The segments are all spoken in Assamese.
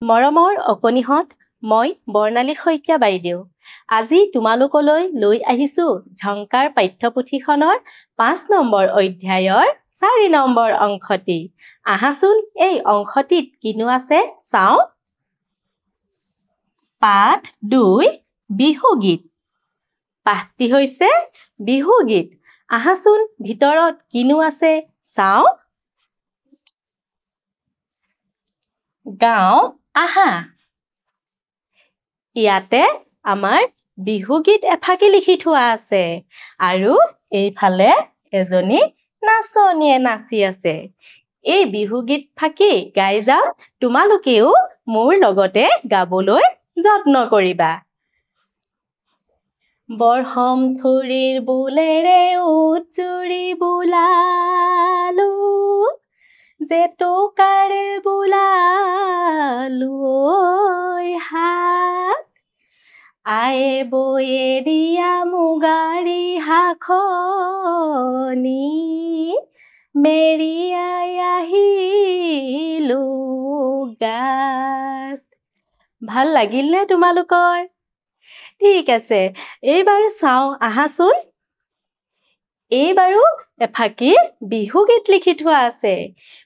মৰমৰ অকণিহঁত, মই বৰ্ণালী শইকীয়া বাইদেউ। আজি তোমালোকলৈ লৈ আহিছোঁ ঝংকাৰ পাঠ্যপুথিখনৰ ৫ নম্বৰ অধ্যায়ৰ ৪ নম্বৰ অংশটি। আহাচোন এই অংশটিত কিনো আছে চাওঁ। পাঠ ২ বিহুগীত। পাঠটি হৈছে বিহুগীত। আহাচোন ভিতৰত কিনো আছে চাওঁ। গাওঁ আহা। ইয়াতে আমাৰ বিহুগীত এফাকি লিখি থোৱা আছে আৰু এইফালে এজনী নাচনীয়ে নাচি আছে। এই বিহুগীত ফাকি গাই যাম, তোমালোকেও মোৰ লগতে গাবলৈ যত্ন কৰিবা। বৰহম থুৰিৰ বোলেৰে উৎজুৰি বোলালো, জেতুকাৰে বোলালো হাত, আয়ে বয়ে দিয়া মুগাৰী হাখনি, মেৰিয়াই আহিলো গাত। ভাল লাগিলনে তোমালোকৰ? ঠিক আছে, এইবাৰ চাওঁ আহাচোন। এইবাৰো এফাকি বিহুগীত লিখি থোৱা আছে।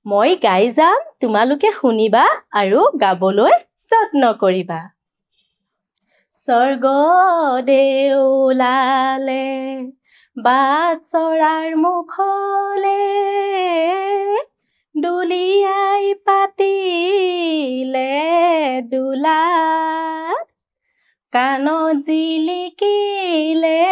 মই গাই যাম, তোমালোকে শুনিবা আৰু গাবলৈ যত্ন কৰিবা। স্বৰ্গদেউ ওলালে বাটচৰাৰ মুখলে, দুলিয়াই পাতিলে দোলা, কাণত জিলিকিলে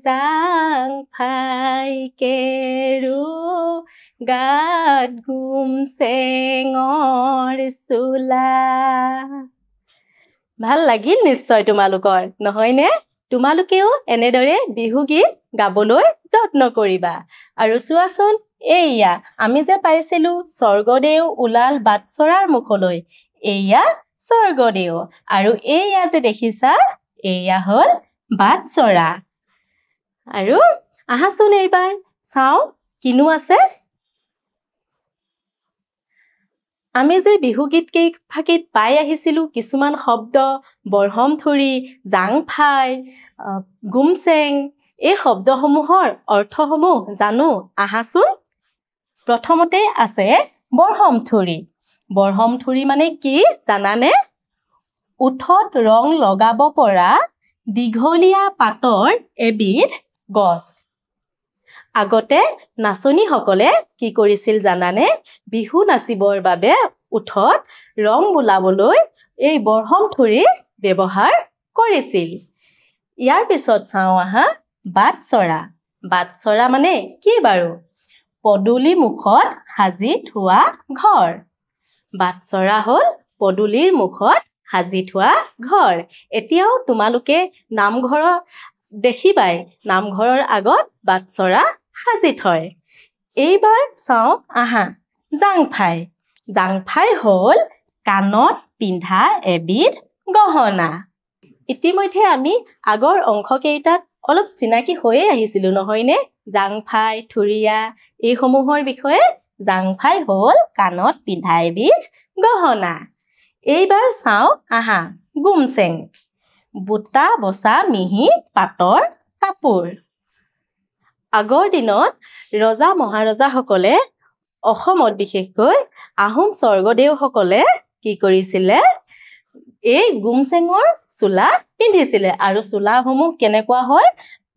জাংফাই কেৰু, গাত গুমচেঙৰ চোলা। ভাল লাগিল নিশ্চয় তোমালোকৰ, নহয়নে? তোমালোকেও এনেদৰে বিহুগীত গাবলৈ যত্ন কৰিবা। আৰু চোৱাচোন, এইয়া আমি যে পাইছিলোঁ স্বৰ্গদেউ ওলাল বাটচৰাৰ মুখলৈ, এইয়া স্বৰ্গদেউ আৰু এইয়া যে দেখিছা, এইয়া হ'ল বাটচৰা। আৰু আহাচোন এইবাৰ চাওঁ কিনো আছে। আমি যে বিহুগীত ফাকিত পাই আহিছিলোঁ কিছুমান শব্দ, বৰহমথুৰি, জাংফাই, গুমচেং, এই শব্দসমূহৰ অৰ্থসমূহ জানো আহাচোন। প্ৰথমতে আছে বৰহমথুৰি। বৰহমথুৰি মানে কি জানানে? ওঠত ৰং লগাব পৰা দীঘলীয়া পাতৰ এবিধ গছ। আগতে নাচনীসকলে কি কৰিছিল জানানে? বিহু নাচিবৰ বাবে ওঠত ৰং বোলাবলৈ এই বৰহমথুৰি ব্যৱহাৰ কৰিছিল। ইয়াৰ পিছত চাওঁ আহা, বাটচৰা। বাটচৰা মানে কি বাৰু? পদূলি মুখত সাজি থোৱা ঘৰ। বাটচৰা হ'ল পদূলিৰ মুখত সাজি থোৱা ঘৰ। এতিয়াও তোমালোকে নামঘৰত দেখিবাই, নামঘৰৰ আগত বাটচৰা সাজি থয়। এইবাৰ চাওঁ আহা, জাংফাই। জাংফাই হ'ল কাণত পিন্ধা এবিধ গহনা। ইতিমধ্যে আমি আগৰ অংশকেইটাত অলপ চিনাকি হৈয়ে আহিছিলোঁ নহয়নে? জাংফাই, থুৰীয়া এইসমূহৰ বিষয়ে। জাংফাই হ'ল কাণত পিন্ধা এবিধ গহনা। এইবাৰ চাওঁ আহা, গুমচেং। বুটা বচা মিহি পাটৰ কাপোৰ। আগৰ দিনত ৰজা মহাৰজাসকলে অসমত বিশেষকৈ আহোম স্বৰ্গদেউসকলে কি কৰিছিলে? এই গুমচেঙৰ চোলা পিন্ধিছিলে আৰু চোলাসমূহ কেনেকুৱা হয়?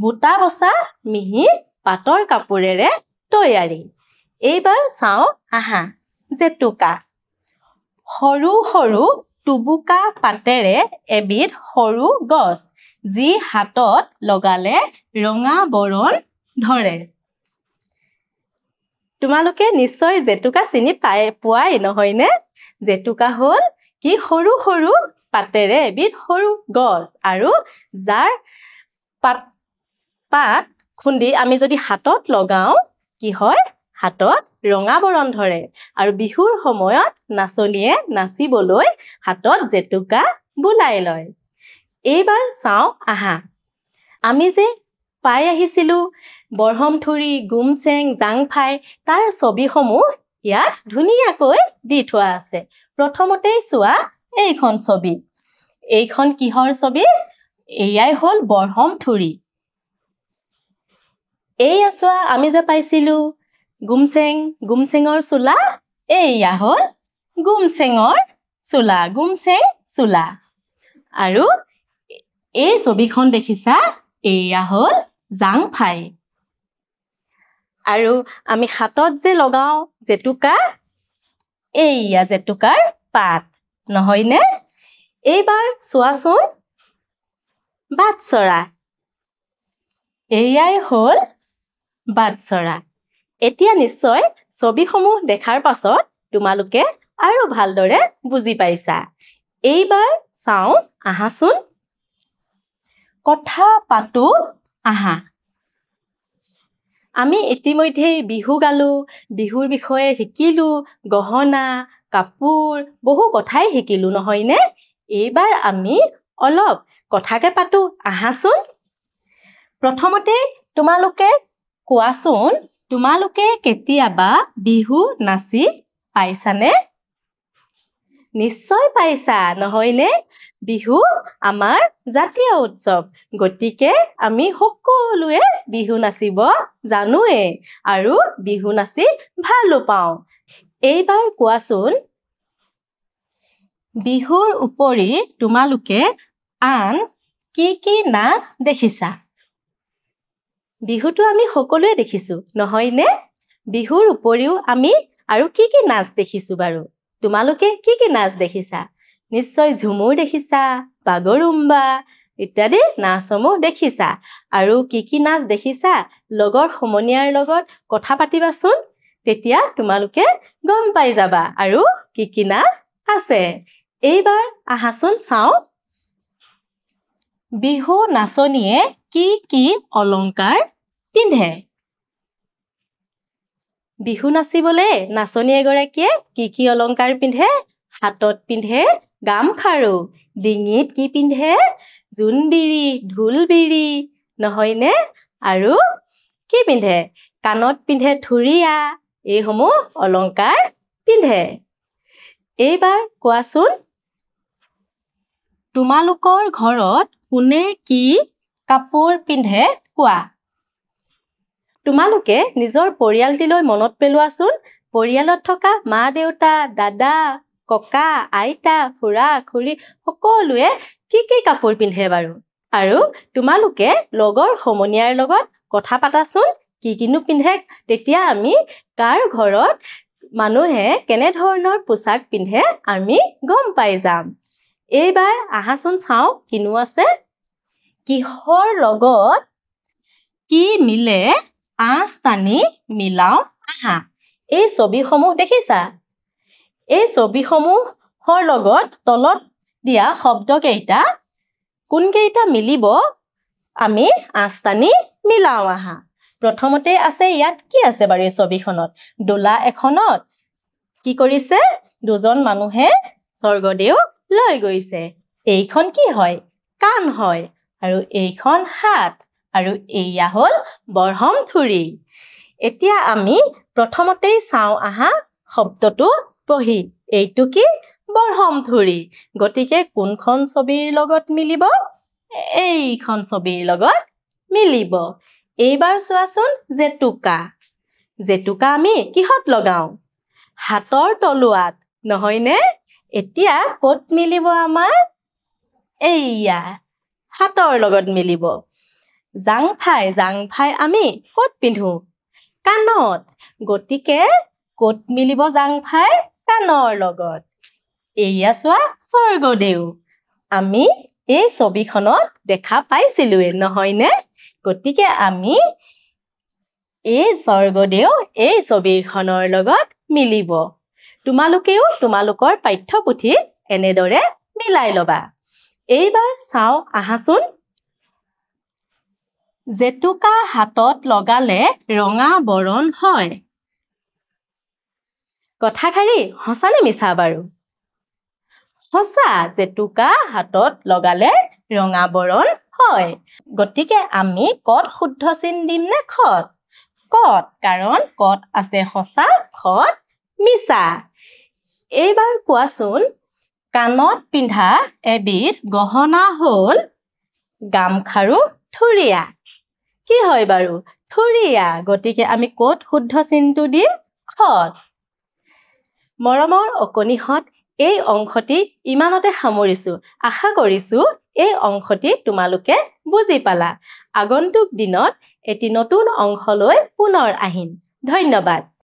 বুটা বচা মিহি পাটৰ কাপোৰেৰে তৈয়াৰী। এইবাৰ চাওঁ আহা, জেতুকা। সৰু সৰু টুবুকা পাতেৰে এবিধ সৰু গছ, যি হাতত লগালে ৰঙা বৰণ ধৰে। তোমালোকে নিশ্চয় জেতুকা চিনি পোৱাই নহয়নে? জেতুকা হ'ল কি সৰু সৰু পাতেৰে এবিধ সৰু গছ আৰু যাৰ পাত খুন্দি আমি যদি হাতত লগাওঁ কি হয়? হাতত ৰঙা বৰণ ধৰে আৰু বিহুৰ সময়ত নাচনীয়ে নাচিবলৈ হাতত জেতুকা বোলাই লয়। এইবাৰ চাওঁ আহা, আমি যে পাই আহিছিলোঁ বৰহমথুৰি, গুমচেং, জাংফাই, তাৰ ছবিসমূহ ইয়াত ধুনীয়াকৈ দি থোৱা আছে। প্ৰথমতেই চোৱা এইখন ছবি এইখন কিহৰ ছবি এয়াই হ'ল বৰহমথুৰি এইয়া চোৱা আমি যে পাইছিলো গুমচেঙৰ চোলা এইয়া হ'ল গুমচেঙৰ চোলা আৰু এই ছবিখন দেখিছা এইয়া হ'ল জাংফাই আৰু আমি হাতত যে লগাও জেতুকা এইয়া জেতুকাৰ পাত নহয়নে এইবাৰ চোৱাচোন বাটচৰা এইয়াই হ'ল বাটচৰা এতিয়া নিশ্চয় ছবিসমূহ দেখাৰ পাছত তোমালোকে আৰু ভালদৰে বুজি পাইছা এইবাৰ চাও আহাচোন কথা পাতো আহা আমি ইতিমধ্যে বিহু গালো বিহুৰ বিষয়ে শিকিলো গহনা কাপোৰ বহু কথাই শিকিলো নহয়নে এইবাৰ আমি অলপ কথাকে পাতো আহাচোন প্ৰথমতে তোমালোকে কোৱাচোন তোমালোকে কেতিয়াবা বিহু নাচি পাইছানে নিশ্চয় পাইছা নহয়নে বিহু আমাৰ জাতীয় উৎসৱ গতিকে আমি সকলোৱে বিহু নাচিব জানোৱে আৰু বিহু নাচি ভালো পাওঁ এইবাৰ কোৱাচোন বিহুৰ উপৰি তোমালোকে আন কি নাচ দেখিছা বিহুটো আমি সকলোৱে দেখিছো নহয়নে বিহুৰ উপৰিও আমি আৰু কি নাচ দেখিছো বাৰু তোমালোকে কি নাচ দেখিছা নিশ্চয় ঝুমুৰ দেখিছা বাগৰুম্বা ইত্যাদি নাচসমূহ দেখিছা আৰু কি নাচ দেখিছা লগৰ সমনীয়াৰ লগত কথা পাতিবাচোন তেতিয়া তোমালোকে গম পাই যাবা আৰু কি নাচ আছে এইবাৰ আহাচোন চাও বিহু নাচনীয়ে কি অলংকাৰ পিন্ধে বিহু নাচিবলৈ নাচনী এগৰাকীয়ে কি অলংকাৰ পিন্ধে হাতত পিন্ধে গামখাৰু ডিঙিত কি পিন্ধে জোনবিৰি ঢোলবিৰি নহয়নে আৰু কি পিন্ধে কাণত পিন্ধে থুৰিয়া এইসমূহ অলংকাৰ পিন্ধে এইবাৰ কোৱাচোন তোমালোকৰ ঘৰত কোনে কি কাপোৰ পিন্ধে কোৱা তোমালোকে নিজৰ পৰিয়ালটিলৈ মনত পেলোৱাচোন পৰিয়ালত থকা মা দেউতা দাদা ককা আইতা খুৰা খুৰী সকলোৱে কি কাপোৰ পিন্ধে বাৰু আৰু তোমালোকে লগৰ সমনীয়াৰ লগত কথা পাতাচোন কিনো পিন্ধে তেতিয়া আমি কাৰ ঘৰত মানুহে কেনে ধৰণৰ পোছাক পিন্ধে আমি গম পাই যাম এইবাৰ আহাচোন চাও কিনো আছে কিহৰ লগত কি মিলে আঁচ টানি মিলাও আহা এই ছবিসমূহ দেখিছা এই ছবিসমূহৰ লগত তলত দিয়া শব্দকেইটা কোনকেইটা মিলিব আমি আঁচ টানি মিলাও আহা প্ৰথমতে আছে ইয়াত কি আছে বাৰু এই ছবিখনত ডোলা এখনত কি কৰিছে দুজন মানুহে স্বৰ্গদেউ লৈ গৈছে এইখন কি হয় কাণ হয় আৰু এইখন হাত আৰু এইয়া হ'ল বৰহমথুৰি এতিয়া আমি প্ৰথমতেই চাও আহা শব্দটো পঢ়ি এইটো কি বৰহমথুৰি গতিকে কোনখন ছবিৰ লগত মিলিব এইখন ছবিৰ লগত মিলিব এইবাৰ চোৱাচোন জেতুকা আমি কিহত লগাও হাতৰ তলুৱাত নহয়নে এতিয়া ক'ত মিলিব আমাৰ এইয়া হাতৰ লগত মিলিব জাংফাই আমি ক'ত পিন্ধো কাণত গতিকে ক'ত মিলিব জাংফাই কাণৰ লগত এইয়া চোৱা স্বৰ্গদেউ আমি এই ছবিখনত দেখা পাইছিলোৱে নহয়নে গতিকে আমি এই স্বৰ্গদেউ এই ছবিখনৰ লগত মিলিব তোমালোকেও তোমালোকৰ পাঠ্যপুথিত এনেদৰে মিলাই ল'বা এইবাৰ চাও আহাচোন জেতুকা হাতত লগালে ৰঙা বৰণ হয় কথাষাৰি সঁচানে মিছা বাৰু সঁচা জেতুকা হাতত লগালে ৰঙা বৰণ হয় গতিকে আমি কত শুদ্ধ চিন দিম নে খত কত কাৰণ কত আছে সঁচা খত মিছা এইবাৰ কোৱাচোন কাণত পিন্ধা এবিধ গহনা হ'ল গামখাৰু থুৰিয়া। কি হয় বাৰু? থুৰিয়া। গতিকে আমি ক'ত শুদ্ধ চিনটো দিম? খত। মৰমৰ অকণিহঁত, এই অংশটি ইমানতে সামৰিছোঁ। আশা কৰিছোঁ এই অংশটি তোমালোকে বুজি পালা। আগন্তুক দিনত এটি নতুন অংশ লৈ পুনৰ আহিম। ধন্যবাদ।